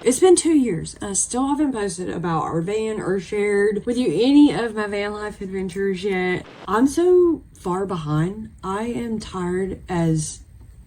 It's been 2 years and I still haven't posted about our van or shared with you any of my van life adventures yet. I'm so far behind. I am tired as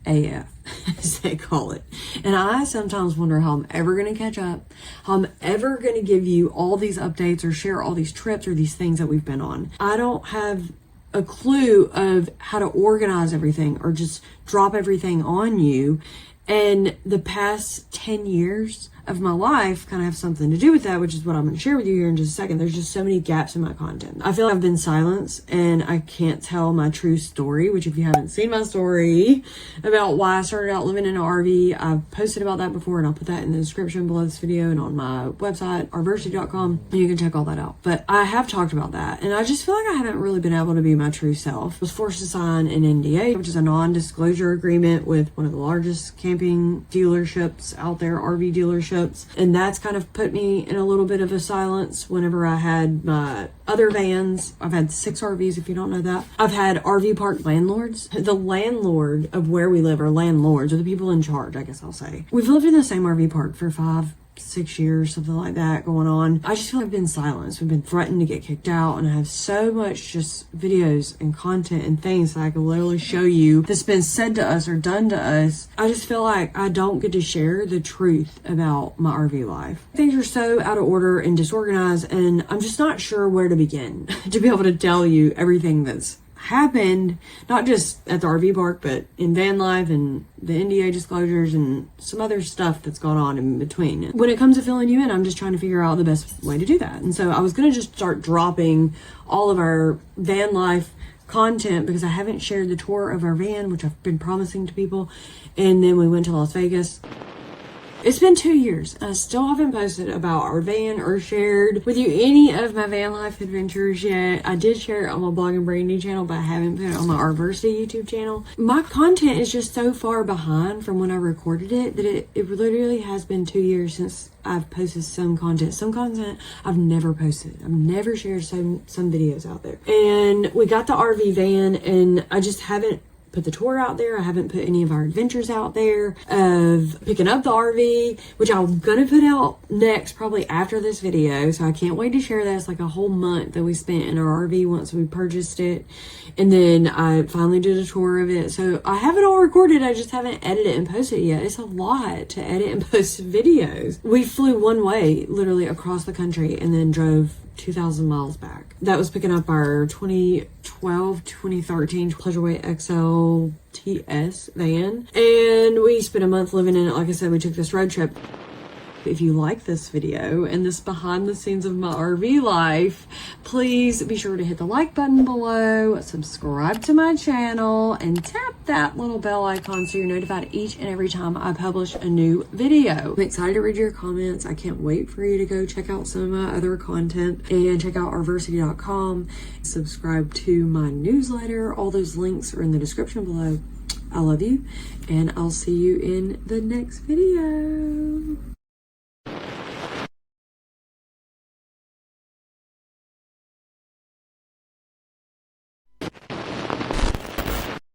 AF, as they call it. And I sometimes wonder how I'm ever going to catch up, how I'm ever going to give you all these updates or share all these trips or these things that we've been on. I don't have a clue of how to organize everything or just drop everything on you. And the past 10 years of my life kind of have something to do with that, which is what I'm going to share with you here in just a second. There's just so many gaps in my content. I feel like I've been silenced and I can't tell my true story, which if you haven't seen my story about why I started out living in an RV, I've posted about that before and I'll put that in the description below this video and on my website, RVersity.com, and you can check all that out. But I have talked about that and I just feel like I haven't really been able to be my true self. I was forced to sign an NDA, which is a non-disclosure agreement with one of the largest camping dealerships out there, RV dealerships. And that's kind of put me in a little bit of a silence whenever I had my other vans. I've had 6 RVs, if you don't know that. I've had RV park landlords. The landlord of where we live, or landlords, are the people in charge, I guess I'll say. We've lived in the same RV park for 5-6 years, something like that going on. I just feel like I've been silenced. We've been threatened to get kicked out, and I have so much just videos and content and things that I can literally show you that's been said to us or done to us. I just feel like I don't get to share the truth about my RV life. Things are so out of order and disorganized, and I'm just not sure where to begin to be able to tell you everything that's happened, not just at the RV park, but in van life and the NDA disclosures and some other stuff that's gone on in between. When it comes to filling you in, I'm just trying to figure out the best way to do that. And so I was going to just start dropping all of our van life content because I haven't shared the tour of our van, which I've been promising to people. And then we went to Las Vegas. It's been 2 years and I still haven't posted about our van or shared with you any of my van life adventures yet. I did share it on my Blogging Brandi channel, but I haven't put it on my RVersity YouTube channel. My content is just so far behind from when I recorded it that it literally has been 2 years since I've posted some content. Some content I've never posted. I've never shared some videos out there. And we got the RV van and I just haven't put the tour out there. I haven't put any of our adventures out there of picking up the RV, which I'm gonna put out next, probably after this video. So I can't wait to share that. It's like a whole month that we spent in our RV once we purchased it. And then I finally did a tour of it. So I have it all recorded. I just haven't edited and posted it yet. It's a lot to edit and post videos. We flew one way, literally across the country, and then drove 2,000 miles back. That was picking up our 2012-2013 Pleasureway XL TS van. And we spent a month living in it. Like I said, we took this road trip. If you like this video and this behind the scenes of my RV life, please be sure to hit the like button below, subscribe to my channel, and tap that little bell icon so you're notified each and every time I publish a new video. I'm excited to read your comments. I can't wait for you to go check out some of my other content and check out RVersity.com. Subscribe to my newsletter. All those links are in the description below. I love you, and I'll see you in the next video.